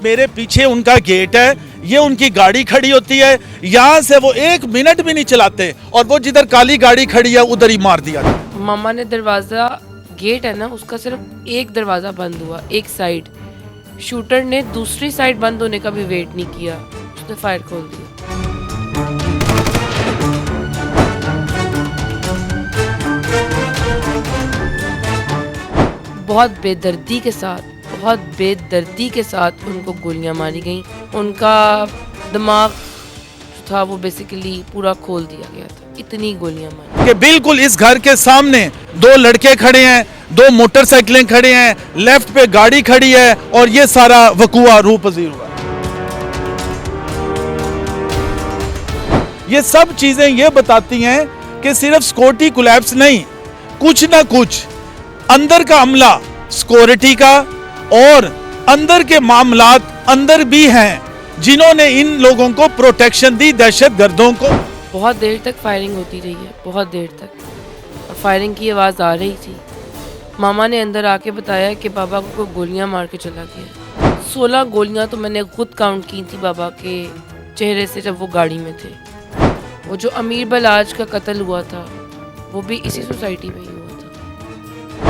मेरे पीछे उनका गेट है, ये उनकी गाड़ी खड़ी होती है, यहाँ से वो 1 मिनट भी नहीं चलाते और वो जिधर काली गाड़ी खड़ी है उधर ही मार दिया। मामा ने दरवाज़ा, गेट है ना उसका, सिर्फ एक दरवाज़ा बंद हुआ, एक साइड। शूटर ने दूसरी साइड बंद होने का भी वेट नहीं किया, उसने फायर खोल दिया। बहुत बेदर्दी के साथ उनको गोलियां मारी गईं। उनका दिमाग था वो बेसिकली पूरा खोल दिया गया था, इतनी गोलियां मारी कि बिल्कुल इस घर के सामने 2 लड़के खड़े हैं, 2 मोटरसाइकिलें खड़े हैं, लेफ्ट पे गाड़ी खड़ी है और ये सारा वकुआ रूह पजीर हुआ। ये सब चीजें ये बताती हैं कि सिर्फ सिक्योरिटी कोलैप्स नहीं, कुछ ना कुछ अंदर का अमला सिक्योरिटी का और अंदर के मामलात अंदर भी हैं जिन्होंने इन लोगों को प्रोटेक्शन दी, दहशतगर्दों को। बहुत देर तक फायरिंग होती रही है, बहुत देर तक, और फायरिंग की आवाज़ आ रही थी। मामा ने अंदर आके बताया कि बाबा को गोलियां मार के चला गया। 16 गोलियां तो मैंने खुद काउंट की थी बाबा के चेहरे से जब वो गाड़ी में थे। वो जो अमीर बलाज का कत्ल हुआ था वो भी इसी सोसाइटी में ही हुआ था।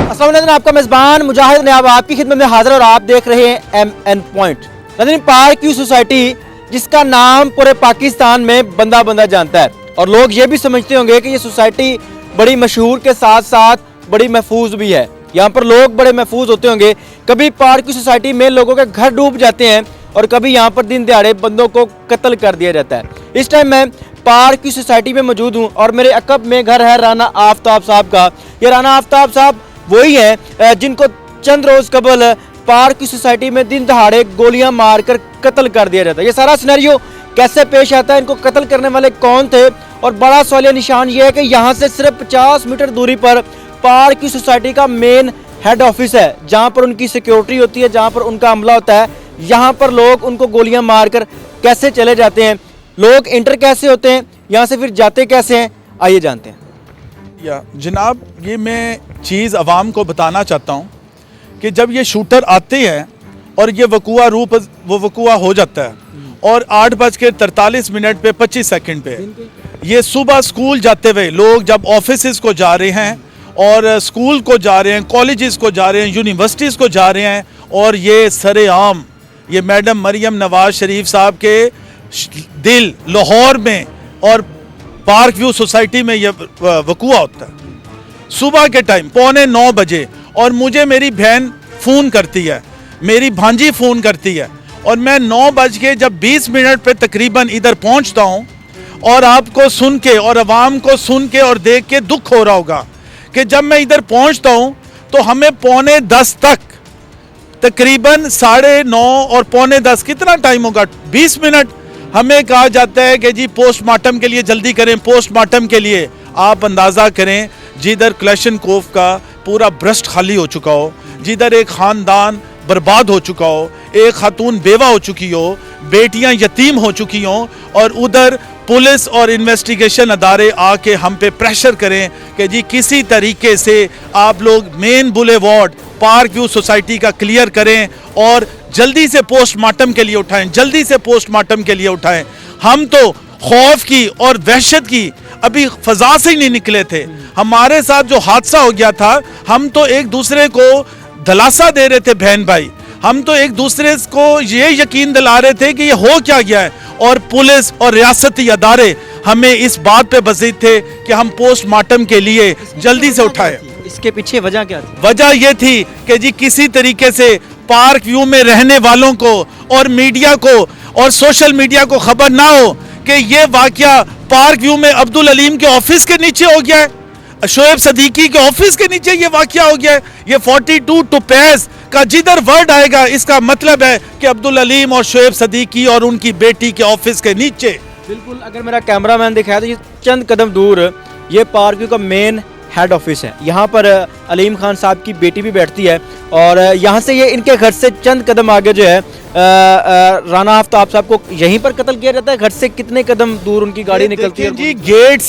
अस्सलाम वालेकुम, आपका मेज़बान मुजाहिद नयाब आपकी खिदमत में हाजिर और आप देख रहे हैं MN पॉइंट। नाज़रीन, पार्क व्यू सोसाइटी जिसका नाम पूरे पाकिस्तान में बंदा बंदा जानता है और लोग ये भी समझते होंगे कि ये सोसाइटी बड़ी मशहूर के साथ साथ बड़ी महफूज भी है। यहाँ पर लोग बड़े महफूज होते होंगे। कभी पार्क व्यू सोसाइटी में लोगों के घर डूब जाते हैं और कभी यहाँ पर दिन दिहाड़े बंदों को कत्ल कर दिया जाता है। इस टाइम मैं पार्क व्यू सोसाइटी में मौजूद हूँ और मेरे अकब में घर है राना आफ्ताब साहब का। ये राना आफ्ताब साहब वही है जिनको चंद रोज कबल पार्क की सोसाइटी में दिन दहाड़े गोलियां मारकर कत्ल कर दिया जाता है। ये सारा सिनेरियो कैसे पेश आता है, इनको कत्ल करने वाले कौन थे, और बड़ा सवालिया निशान ये है कि यहाँ से सिर्फ 50 मीटर दूरी पर पार्क की सोसाइटी का मेन हेड ऑफिस है, जहाँ पर उनकी सिक्योरिटी होती है, जहाँ पर उनका हमला होता है। यहाँ पर लोग उनको गोलियां मारकर कैसे चले जाते हैं, लोग इंटर कैसे होते हैं, यहाँ से फिर जाते कैसे हैं, आइए जानते हैं। या जनाब, ये मैं चीज़ अवाम को बताना चाहता हूँ कि जब ये शूटर आते हैं और ये वकुआ हो जाता है और 8:43 पे 25 सेकंड पे ये सुबह स्कूल जाते हुए लोग जब ऑफिस को जा रहे हैं और स्कूल को जा रहे हैं, कॉलेजेस को जा रहे हैं, यूनिवर्सिटीज़ को जा रहे हैं, और ये सरेआम ये मैडम मरियम नवाज शरीफ साहब के दिल लाहौर में और पार्क व्यू सोसाइटी में ये वकुआ होता है सुबह के टाइम 8:45 बजे। और मुझे मेरी बहन फ़ोन करती है, मेरी भांजी फ़ोन करती है, और मैं 9:20 पे तकरीबन इधर पहुंचता हूं। और आपको सुन के और अवाम को सुन के और देख के दुख हो रहा होगा कि जब मैं इधर पहुंचता हूं तो हमें 9:45 तक तकरीबन 9:30 और 9:45 कितना टाइम होगा, 20 मिनट, हमें कहा जाता है कि जी पोस्टमार्टम के लिए जल्दी करें। पोस्टमार्टम के लिए आप अंदाज़ा करें, जिधर क्लैशनकोफ का पूरा ब्रस्ट खाली हो चुका हो, जिधर एक ख़ानदान बर्बाद हो चुका हो, एक खातून बेवा हो चुकी हो, बेटियां यतीम हो चुकी हों, और उधर पुलिस और इन्वेस्टिगेशन अदारे आके हम पे प्रेशर करें कि जी किसी तरीके से आप लोग main boulevard park view society का क्लियर करें और जल्दी से पोस्टमार्टम के लिए उठाएं, जल्दी से पोस्टमार्टम के लिए उठाएं। हम तो खौफ की और वहशत की अभी फजा से ही नहीं निकले थे। हमारे साथ जो हादसा हो गया था, हम तो एक दूसरे को दिलासा दे रहे थे बहन भाई, हम तो एक दूसरे को ये यकीन दिला रहे थे कि ये हो क्या गया है, और पुलिस और रियासती अदारे हमें इस बात पे बजीद थे कि हम पोस्टमार्टम के लिए जल्दी से उठाएं। इसके पीछे वजह क्या थी? वजह ये थी कि जी किसी तरीके से पार्क व्यू में रहने वालों को और मीडिया को और सोशल मीडिया को खबर ना हो कि ये वाकया पार्क व्यू में अब्दुल अलीम के ऑफिस के नीचे हो गया है, शोएब सदीकी के ऑफिस के नीचे ये वाकया हो गया है। ये 42 टुपैस का जिधर वर्ड आएगा इसका मतलब है कि अब्दुल अलीम और शोएब सदीकी और उनकी बेटी के ऑफिस के नीचे। बिल्कुल, अगर मेरा कैमरामैन दिखाया तो ये चंद कदम दूर ये पार्क व्यू का मेन हेड ऑफिस है। यहाँ पर अलीम खान साहब की बेटी भी बैठती है और यहाँ से ये इनके घर से चंद कदम आगे जो है राना आफ्ताब साहब को यहीं पर कत्ल किया जाता है। घर से कितने कदम दूर उनकी गाड़ी निकलती है? जी गेट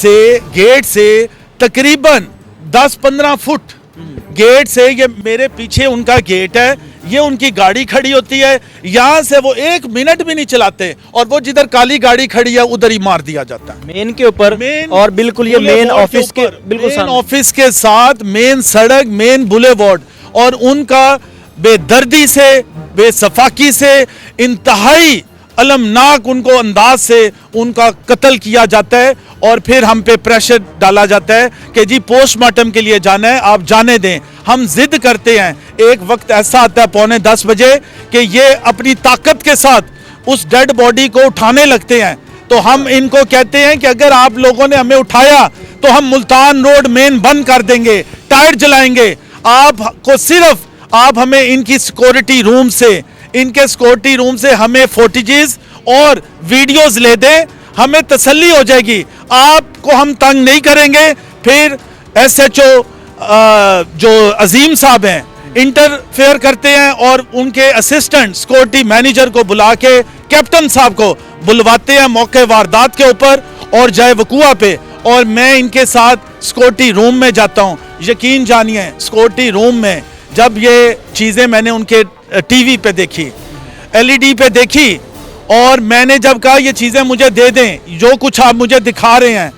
से तकरीबन 10-15 फुट गेट से, ये मेरे पीछे उनका गेट है, ये उनकी गाड़ी खड़ी होती है, यहाँ से वो 1 मिनट भी नहीं चलाते और वो जिधर काली गाड़ी खड़ी है उधर ही मार दिया जाता है। मेन के ऊपर मेन और बिल्कुल ये मेन ऑफिस के बिल्कुल मेन सामने। ऑफिस के साथ मेन सड़क, मेन बुलेवार्ड, और उनका बेदर्दी से, बेसफाकी से, इंतहाई अलमनाक उनको अंदाज से उनका कत्ल किया जाता है और फिर हम पे प्रेशर डाला जाता है कि जी पोस्टमार्टम के लिए जाना है, आप जाने दें। हम जिद करते हैं, एक वक्त ऐसा आता है 9:45 बजे कि ये अपनी ताकत के साथ उस डेड बॉडी को उठाने लगते हैं, तो हम इनको कहते हैं कि अगर आप लोगों ने हमें उठाया तो हम मुल्तान रोड मेन बंद कर देंगे, टायर जलाएंगे। आपको सिर्फ आप हमें इनकी सिक्योरिटी रूम से, इनके सिक्योरिटी रूम से हमें फुटेजेस और वीडियोस ले दें, हमें तसल्ली हो जाएगी, आपको हम तंग नहीं करेंगे। फिर SHO जो अजीम साहब हैं इंटरफेयर करते हैं और उनके असिस्टेंट सिक्योरिटी मैनेजर को बुला के कैप्टन साहब को बुलवाते हैं मौके वारदात के ऊपर और जाए वकुआ पे, और मैं इनके साथ सिक्योरिटी रूम में जाता हूँ। यकीन जानिए सिक्योरिटी रूम में जब ये चीज़ें मैंने उनके टीवी पे देखी, LED पे देखी, और मैंने जब कहा ये चीज़ें मुझे दे दें, जो कुछ आप मुझे दिखा रहे हैं,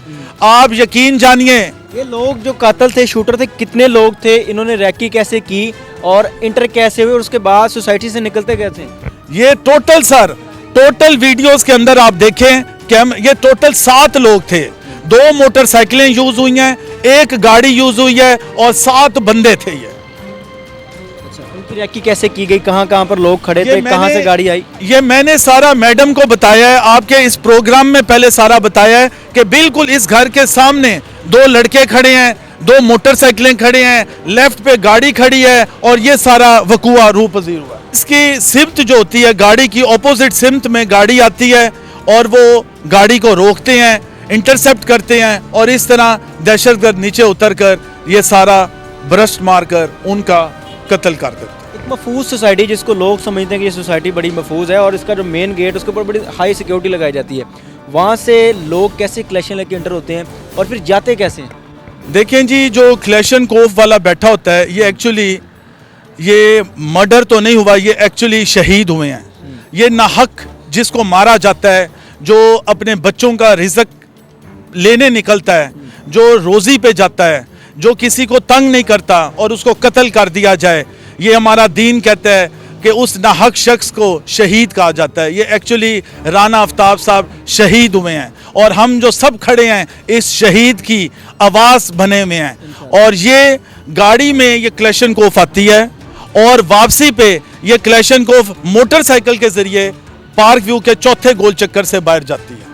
आप यकीन जानिए। ये लोग जो कातिल थे, शूटर थे, कितने लोग थे, इन्होंने रैकी कैसे की और इंटर कैसे हुए और उसके बाद सोसाइटी से निकलते कैसे? ये टोटल सर, टोटल वीडियोस के अंदर आप देखें कि ये टोटल 7 लोग थे, 2 मोटरसाइकिलें यूज हुई हैं, 1 गाड़ी यूज हुई है और 7 बंदे थे। ये उनकी रैकी कैसे की गई, कहाँ कहाँ पर लोग खड़े थे, कहाँ से गाड़ी आई? ये मैंने सारा मैडम को बताया है, आपके इस प्रोग्राम में पहले सारा बताया है कि बिल्कुल इस घर के सामने 2 लड़के खड़े हैं, 2 मोटरसाइकिलें खड़े हैं, लेफ्ट पे गाड़ी खड़ी है और ये सारा वकुआ रूह पजीर हुआ। इसकी सिमत जो होती है गाड़ी की, ऑपोजिट सिमत में गाड़ी आती है और वो गाड़ी को रोकते हैं, इंटरसेप्ट करते हैं और इस तरह दहशतगर्द नीचे उतरकर ये सारा ब्रस्ट मारकर उनका कत्ल कर देते हैं। एक महफूज सोसाइटी जिसको लोग समझते हैं कि ये सोसाइटी बड़ी महफूज है और इसका जो मेन गेट उसके ऊपर बड़ी हाई सिक्योरिटी लगाई जाती है, वहाँ से लोग कैसे कलेक्शन लेके एंटर होते हैं और फिर जाते कैसे हैं? देखें जी, जो क्लेशन कोफ वाला बैठा होता है ये एक्चुअली ये मर्डर तो नहीं हुआ, ये एक्चुअली शहीद हुए हैं। ये नाहक जिसको मारा जाता है, जो अपने बच्चों का रिज़्क लेने निकलता है, जो रोज़ी पे जाता है, जो किसी को तंग नहीं करता और उसको कत्ल कर दिया जाए, ये हमारा दीन कहता है कि उस नाहक शख्स को शहीद कहा जाता है। ये एक्चुअली राना आफ्ताब साहब शहीद हुए हैं और हम जो सब खड़े हैं इस शहीद की आवाज़ बने हुए हैं। और ये गाड़ी में ये क्लेशन कोफ आती है और वापसी पे ये क्लेशन कोफ मोटरसाइकिल के ज़रिए पार्क व्यू के चौथे गोल चक्कर से बाहर जाती है।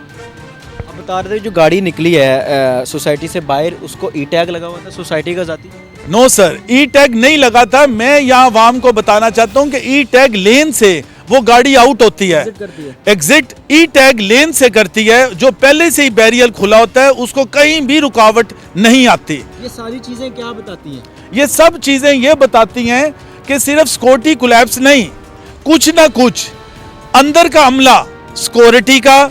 आप बता रहे थे जो गाड़ी निकली है सोसाइटी से बाहर, उसको ई टैग लगा हुआ था सोसाइटी का जाती? नो सर, ई टैग नहीं लगा था। मैं यहाँ वाम को बताना चाहता हूँ कि ई टैग लेन से वो गाड़ी आउट होती है, एग्जिट ई टैग लेन से करती है, जो पहले से ही बैरियर खुला होता है, उसको कहीं भी रुकावट नहीं आती। ये सारी चीज़ें क्या बताती हैं? ये सब चीज़ें ये बताती हैं कि सिर्फ सिक्योरिटी कोलैप्स नहीं, कुछ ना कुछ अंदर का अमला सिक्योरिटी का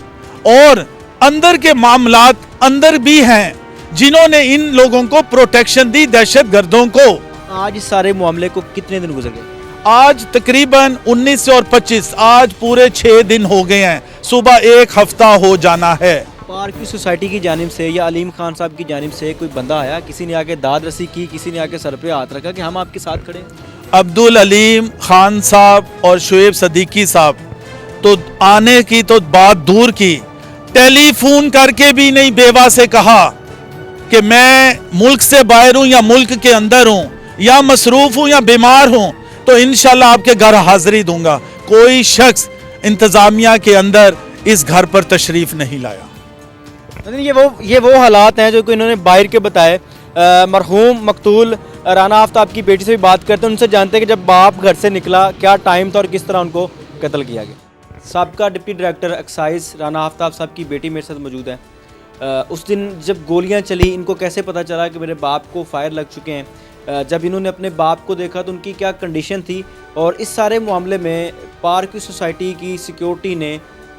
और अंदर के मामलात अंदर भी हैं जिन्होंने इन लोगों को प्रोटेक्शन दी, दहशतगर्दों को। आज इस सारे मामले को कितने दिन गुजर गए? आज तकरीबन 19 और 25, आज पूरे 6 दिन हो गए हैं, सुबह 1 हफ्ता हो जाना है। पार्क की सोसाइटी की जानिब से या अलीम खान साहब की जानिब से कोई बंदा आया, किसी ने आके दाद रसी की, किसी ने आके सर पे हाथ रखा कि हम आपके साथ खड़े हैं? अब्दुल अलीम खान साहब और शुएब सदीकी साहब तो आने की तो बात दूर की, टेलीफोन करके भी नहीं बेवा से कहा कि मैं मुल्क से बाहर हूं या मुल्क के अंदर हूं या मसरूफ हूं या बीमार हूं तो इंशाल्लाह आपके घर हाजिरी दूंगा। कोई शख्स इंतजामिया के अंदर इस घर पर तशरीफ नहीं लाया। ये वो हालात हैं जो कि इन्होंने बाहर के बताए। मरहूम मकतूल राना आफ्ताब की बेटी से भी बात करते हैं, उनसे जानते हैं कि जब बाप घर से निकला क्या टाइम था और किस तरह उनको कत्ल किया गया। साबका deputy director excise Rana Aftab साहब की बेटी मेरे साथ मौजूद है। उस दिन जब गोलियां चली, इनको कैसे पता चला कि मेरे बाप को फायर लग चुके हैं? जब इन्होंने अपने बाप को देखा तो उनकी क्या कंडीशन थी और इस सारे मामले में पार्क की सोसाइटी की सिक्योरिटी ने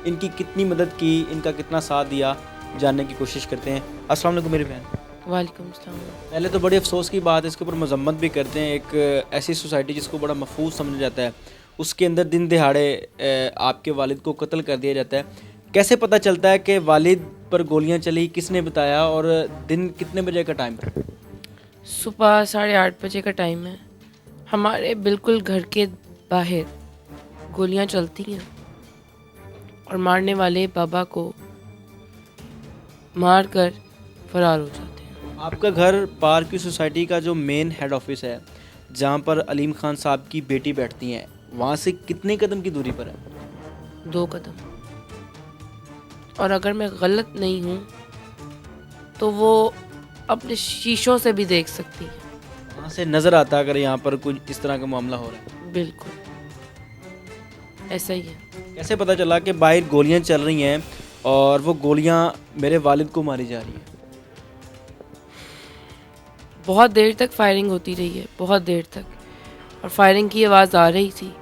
इनकी कितनी मदद की, इनका कितना साथ दिया, जानने की कोशिश करते हैं। अस्सलाम वालेकुम मेरी बहन। वालेकुम अस्सलाम। पहले तो बड़ी अफसोस की बात है, इसके ऊपर मजम्मत भी करते हैं। एक ऐसी सोसाइटी जिसको बड़ा महफूज समझा जाता है, उसके अंदर दिन दिहाड़े आपके वालिद को कत्ल कर दिया जाता है। कैसे पता चलता है कि वालिद पर गोलियां चली, किसने बताया, और दिन कितने बजे का टाइम था? सुबह 8:30 बजे का टाइम है। हमारे बिल्कुल घर के बाहर गोलियां चलती हैं और मारने वाले बाबा को मार कर फरार हो जाते हैं। आपका घर पार्क की सोसाइटी का जो मेन हेड ऑफिस है, जहाँ पर अलीम खान साहब की बेटी बैठती हैं, वहाँ से कितने कदम की दूरी पर है? 2 कदम। और अगर मैं गलत नहीं हूँ तो वो अपने शीशों से भी देख सकती है। वहाँ से नज़र आता है अगर यहाँ पर कुछ इस तरह का मामला हो रहा है। बिल्कुल ऐसा ही है। कैसे पता चला कि बाहर गोलियाँ चल रही हैं और वो गोलियाँ मेरे वालिद को मारी जा रही हैं? बहुत देर तक फायरिंग होती रही है, बहुत देर तक, और फायरिंग की आवाज़ आ रही थी।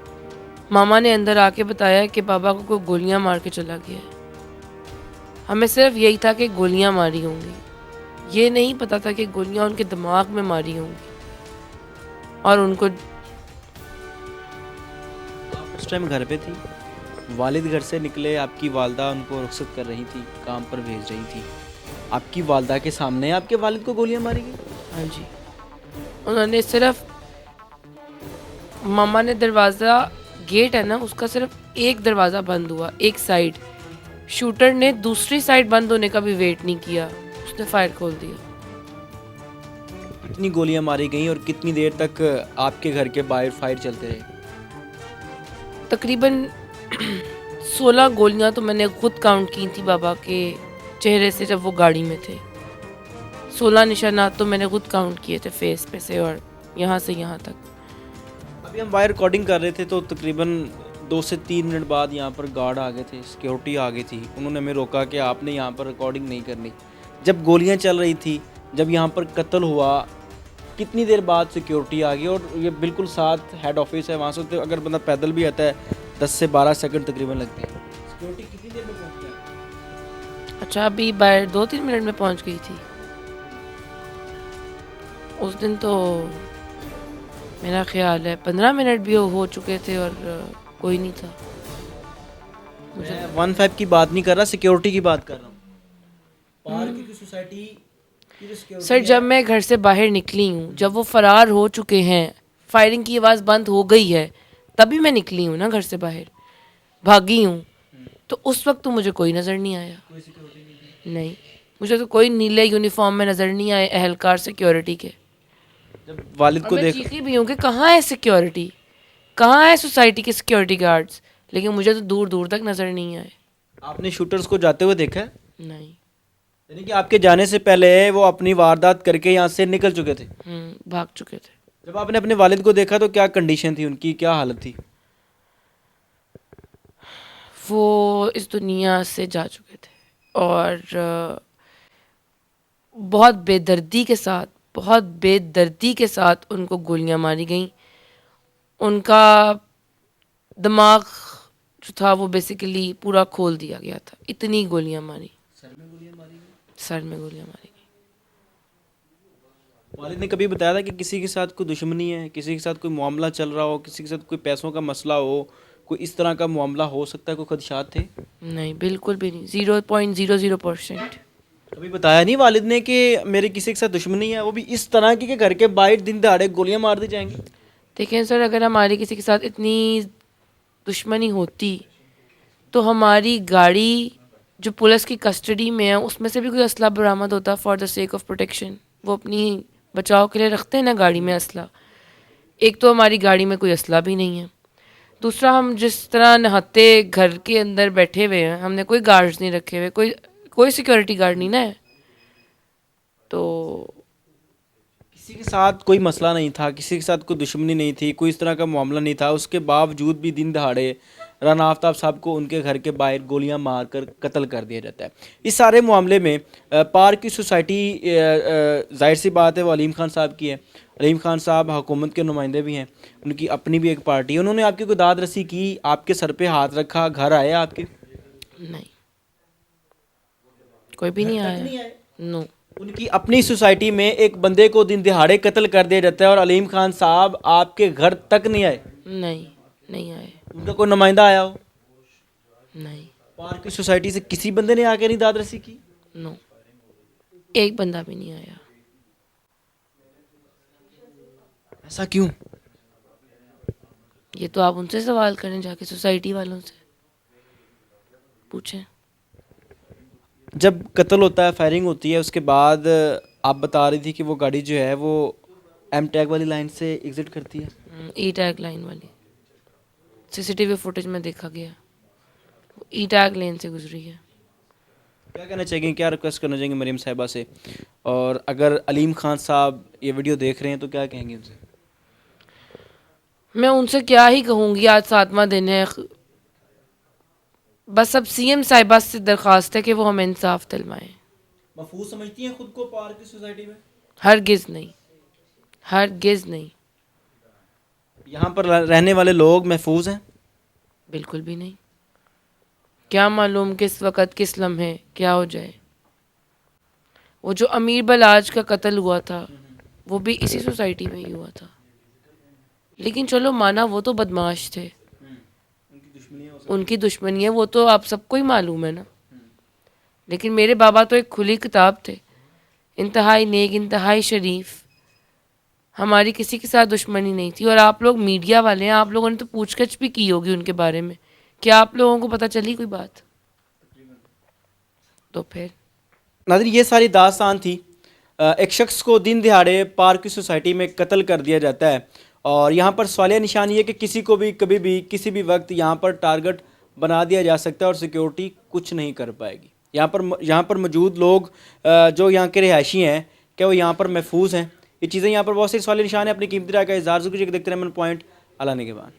मामा ने अंदर आके बताया कि बाबा को कोई गोलियां मार के चला गया है। हमें सिर्फ यही था कि गोलियां मारी होंगी, ये नहीं पता था कि गोलियां उनके दिमाग में मारी होंगी। और उनको आप उस टाइम घर पे थी, वालिद घर से निकले, आपकी वालदा उनको रुखसत कर रही थी, काम पर भेज रही थी, आपकी वालदा के सामने आपके वालिद को गोलियां मारी गई? हाँ जी, उन्होंने सिर्फ, मामा ने दरवाज़ा, गेट है ना उसका, सिर्फ एक दरवाज़ा बंद हुआ, एक साइड। शूटर ने दूसरी साइड बंद होने का भी वेट नहीं किया, उसने फायर खोल दिया। कितनी गोलियां मारी गई और कितनी देर तक आपके घर के बाहर फायर चलते रहे? तकरीबन 16 गोलियां तो मैंने खुद काउंट की थी बाबा के चेहरे से जब वो गाड़ी में थे। 16 निशानात तो मैंने खुद काउंट किए थे फेस पे से और यहाँ से यहाँ तक। अभी हम बाहर रिकॉर्डिंग कर रहे थे तो तकरीबन 2 से 3 मिनट बाद यहाँ पर गार्ड आ गए थे, सिक्योरिटी आ गई थी। उन्होंने हमें रोका कि आपने यहाँ पर रिकॉर्डिंग नहीं करनी। जब गोलियाँ चल रही थी, जब यहाँ पर कत्ल हुआ, कितनी देर बाद सिक्योरिटी आ गई? और ये बिल्कुल साथ हेड ऑफिस है, वहाँ से तो अगर बंदा पैदल भी आता है 10 से 12 सेकंड तकरीबन लगते हैं। सिक्योरिटी कितनी देर में पहुँच गया? अच्छा, अभी बाहर 2-3 मिनट में पहुँच गई थी। उस दिन तो मेरा ख्याल है 15 मिनट भी हो चुके थे और कोई नहीं था। मैं 15 की बात नहीं कर रहा, सिक्योरिटी की बात कर रहा हूँ। पार्क की सोसाइटी की जो सिक्योरिटी सर, जब मैं घर से बाहर निकली हूँ, जब वो फरार हो चुके हैं, फायरिंग की आवाज़ बंद हो गई है, तभी मैं निकली हूँ ना घर से बाहर, भागी हूँ। तो उस वक्त तो मुझे कोई नज़र नहीं आया। कोई सिक्योरिटी नहीं, मुझे तो कोई नीले यूनिफॉर्म में नज़र नहीं आए अहलकार सिक्योरिटी के। जब वालिद और को मैं देख, चीखी भी हूँ कि कहाँ है सिक्योरिटी, कहाँ है सोसाइटी के सिक्योरिटी गार्ड्स, लेकिन मुझे तो दूर दूर तक नज़र नहीं आए। आपने शूटर्स को जाते हुए देखा है? नहीं। यानी कि आपके जाने से पहले वो अपनी वारदात करके यहाँ से निकल चुके थे। भाग चुके थे। जब आपने अपने वालिद को देखा तो क्या कंडीशन थी उनकी, क्या हालत थी? वो इस दुनिया से जा चुके थे और बहुत बेदर्दी के साथ, बहुत बेदर्दी के साथ उनको गोलियां मारी गईं। उनका दिमाग जो था वो बेसिकली पूरा खोल दिया गया था, इतनी गोलियां मारी। सर में गोलियां मारी गई? सर में गोलियां मारी गई। वालिद ने कभी बताया था कि किसी के साथ कोई दुश्मनी है, किसी के सात कोई मामला चल रहा हो, किसी के साथ कोई पैसों का मसला हो, कोई इस तरह का मामला हो सकता है, कोई खदशात थे? नहीं, बिल्कुल भी नहीं। 0.00%। कभी बताया नहीं वालिद ने कि मेरे किसी के साथ दुश्मनी है, वो भी इस तरह की कि घर के बाहर दिन दहाड़े गोलियां मार दी जाएंगी? देखें सर, अगर हमारी किसी के साथ इतनी दुश्मनी होती तो हमारी गाड़ी जो पुलिस की कस्टडी में है उसमें से भी कोई असला बरामद होता for the sake of protection. वो अपनी बचाव के लिए रखते हैं ना गाड़ी में असला। एक तो हमारी गाड़ी में कोई असला भी नहीं है, दूसरा हम जिस तरह नहाते घर के अंदर बैठे हुए हैं, हमने कोई गार्ड्स नहीं रखे हुए, कोई सिक्योरिटी गार्ड नहीं ना है। तो किसी के साथ कोई मसला नहीं था, किसी के साथ कोई दुश्मनी नहीं थी, कोई इस तरह का मामला नहीं था, उसके बावजूद भी दिन दहाड़े राना आफ्ताब साहब को उनके घर के बाहर गोलियां मारकर कत्ल कर दिया जाता है। इस सारे मामले में पार्क की सोसाइटी, जाहिर सी बात है वो अलीम खान साहब की है। अलीम खान साहब हुकूमत के नुमाइंदे भी हैं, उनकी अपनी भी एक पार्टी है। उन्होंने आपकी कोई दाद रसी की, आपके सर पे हाथ रखा, घर आए आपके? नहीं, कोई भी नहीं आया। नो। उनकी अपनी सोसाइटी में एक बंदे को दिन दिहाड़े कत्ल कर दिया जाता है और अलीम खान साहब आपके घर तक नहीं आए? नहीं, नहीं आए। उनका कोई नुमाइंदा आया हो? नहीं, पार्क की सोसाइटी से किसी बंदे ने आके नहीं दाद रसी की? नो, एक बंदा भी नहीं आया। ऐसा क्यों? ये तो आप उनसे सवाल करें जाके, सोसाइटी वालों से पूछें। जब कत्ल होता है, फायरिंग होती है, उसके बाद आप बता रही थी कि वो गाड़ी जो है वो एम टैग वाली लाइन से एग्जिट करती है। ई टैग लाइन वाली सीसीटीवी फुटेज में देखा गया, ई टैग लेन से गुजरी है। क्या कहना चाहेंगे, क्या रिक्वेस्ट करना चाहेंगे मरीम साहिबा से? और अगर अलीम खान साहब ये वीडियो देख रहे हैं तो क्या कहेंगे उनसे? मैं उनसे क्या ही कहूँगी, आज 7वां दिन है। बस अब सीएम साहिबा से दरख्वास्त है कि वो हमें इंसाफ दिलवाएं। महफूज समझती हैं खुद को पार्क की सोसाइटी में? हरगिज़ नहीं, हरगिज़ नहीं, यहाँ पर रहने वाले लोग महफूज हैं? बिल्कुल भी नहीं। क्या मालूम किस वक़्त किस लम्हे क्या हो जाए। वो जो अमीर बलाज का कत्ल हुआ था वो भी इसी सोसाइटी में ही हुआ था, लेकिन चलो माना वो तो बदमाश थे, उनकी दुश्मनी है, वो तो आप सबको ही मालूम है ना। लेकिन मेरे बाबा तो एक खुली किताब थे, इंतहाई नेक, इंतहाई शरीफ। हमारी किसी के साथ दुश्मनी नहीं थी। और आप लोग मीडिया वाले हैं, आप लोगों ने तो पूछगछ भी की होगी उनके बारे में। क्या आप लोगों को पता चली कोई बात? तो फिर नाज़रीन, ये सारी दास्तान थी। एक शख्स को दिन दिहाड़े पार्क की सोसाइटी में कत्ल कर दिया जाता है और यहाँ पर सवालिया निशान ये है कि किसी को भी कभी भी किसी भी वक्त यहाँ पर टारगेट बना दिया जा सकता है और सिक्योरिटी कुछ नहीं कर पाएगी। यहाँ पर मौजूद लोग जो यहाँ के रिहायशी हैं, क्या वो यहाँ पर महफूज हैं? ये चीज़ें यहाँ पर बहुत से सवालिया निशान है। अपनी कीमती राय का इज़हार ज़रूर कीजिए। देखते रहें एम एन पॉइंट। अल्लाह ने के बाद।